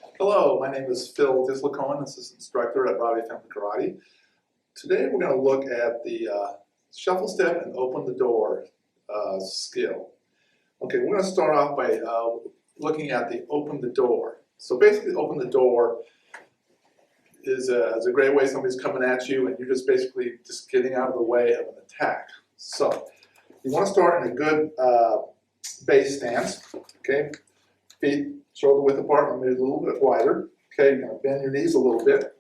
Hello, my name is Phil Dislacohen, Assistant Instructor at Broadway Family Karate. Today we're going to look at the shuffle step and open the door skill. Okay, we're going to start off by looking at the open the door. So basically open the door is a great way somebody's coming at you and you're just basically just getting out of the way of an attack. So you want to start in a good base stance, okay? Feet shoulder width apart, maybe a little bit wider. Okay, you're going to bend your knees a little bit.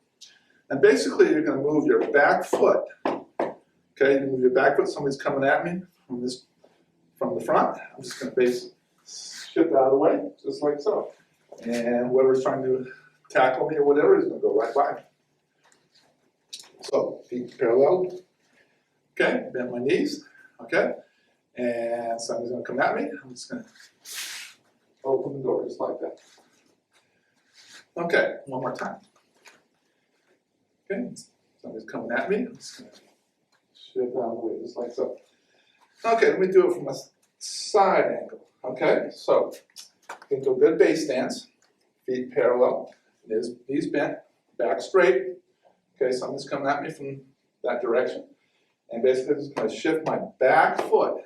And basically you're going to move your back foot. Okay, you move your back foot, somebody's coming at me from the front. I'm just going to shift out of the way, just like so. And whoever's trying to tackle me or whatever is going to go right by me. So, feet parallel. Okay, bend my knees. Okay, and somebody's going to come at me. I'm just going to open the door just like that. Okay, one more time. Okay, somebody's coming at me. I'm just going to shift out of the way just like so. Okay, let me do it from a side angle. Okay, so into a good base stance, feet parallel, knees bent, back straight. Okay, somebody's coming at me from that direction. And basically I'm just going to shift my back foot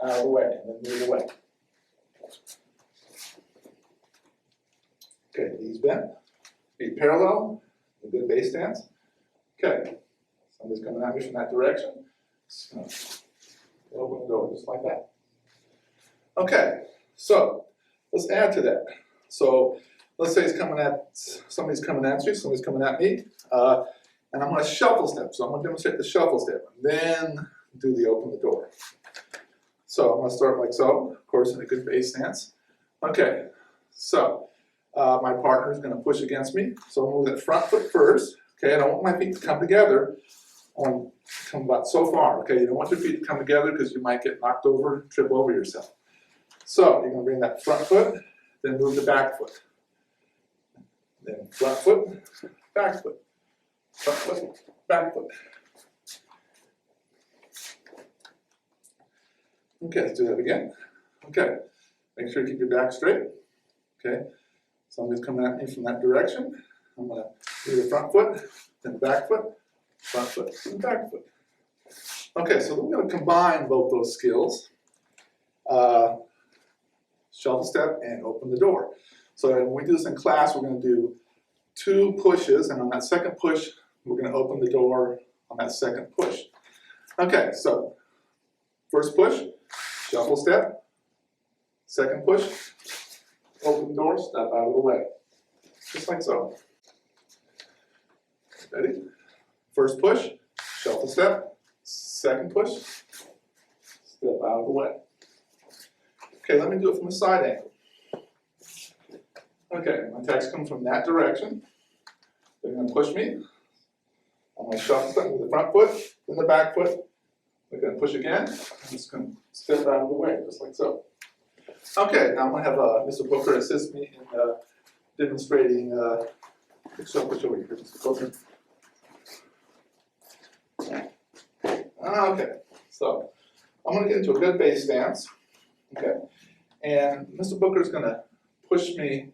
out of the way and then move away. Okay, knees bent, feet parallel, a good base stance. Okay, somebody's coming at me from that direction. So, open the door just like that. Okay, so let's add to that. So let's say somebody's coming at you, somebody's coming at me, and I'm going to shuffle step. So I'm going to demonstrate the shuffle step, and then do the open the door. So I'm going to start like so, of course, in a good base stance. Okay, so my partner is going to push against me, so I'll move that front foot first. Okay, I don't want my feet to come together. I want to come about so far. Okay, you don't want your feet to come together because you might get knocked over, trip over yourself. So you're going to bring that front foot, then move the back foot. Then front foot, back foot. Front foot, back foot. Okay, let's do that again. Okay, make sure you keep your back straight. Okay, somebody's coming at me from that direction. I'm going to do the front foot, then back foot, front foot, and back foot. Okay, so we're going to combine both those skills. Shuffle step and open the door. So when we do this in class, we're going to do 2 pushes, and on that second push, we're going to open the door on that second push. Okay, so first push, shuffle step. Second push, open the door, step out of the way. Just like so. Ready? First push, shuffle step. Second push, step out of the way. Okay, let me do it from a side angle. Okay, my attack's coming from that direction. They're going to push me. I'm going to shuffle step with the front foot, then the back foot. They're going to push again. I'm just going to step out of the way, just like so. Okay, now I'm going to have Mr. Booker assist me in demonstrating. Push over here, Mr. Booker. Okay, so I'm going to get into a good base stance. Okay, and Mr. Booker is going to push me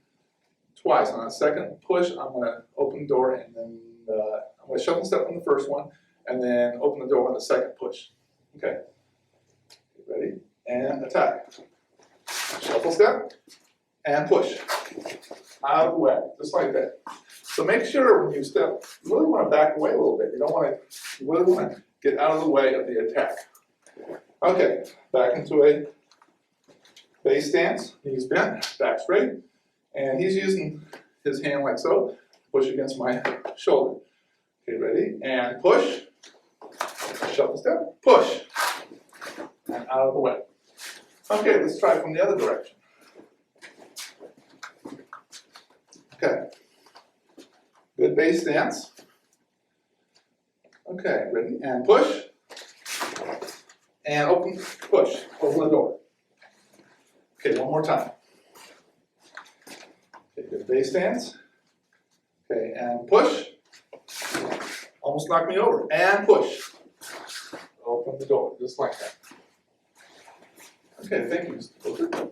twice. On that second push, I'm going to open the door, and then I'm going to shuffle step on the first one, and then open the door on the second push. Okay, ready? And attack. Shuffle step, and push. Out of the way, just like that. So make sure when you step, you really want to back away a little bit. You don't want to, you really want to get out of the way of the attack. Okay, back into a base stance, knees bent, back straight, and he's using his hand like so, push against my shoulder. Okay, ready? And push, shuffle step, push, and out of the way. Okay, let's try from the other direction. Okay, good base stance. Okay, ready? And push, and open, push, open the door. Okay, one more time. Okay, good base stance. Okay, and push. Almost knocked me over. And push. Open the door, just like that. Okay, thank you, Mr. Booker.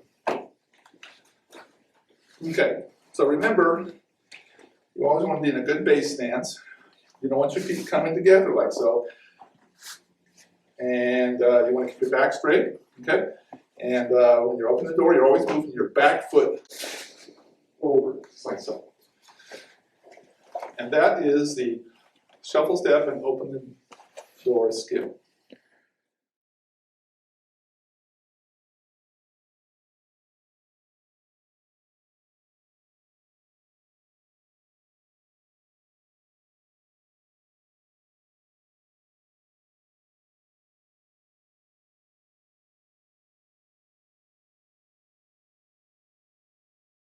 Okay, So remember, you always want to be in a good base stance. You don't want your feet coming together like so. And you want to keep your back straight, okay? And when you're opening the door, you're always moving your back foot forward, just like so. And that is the shuffle step and open the door skill.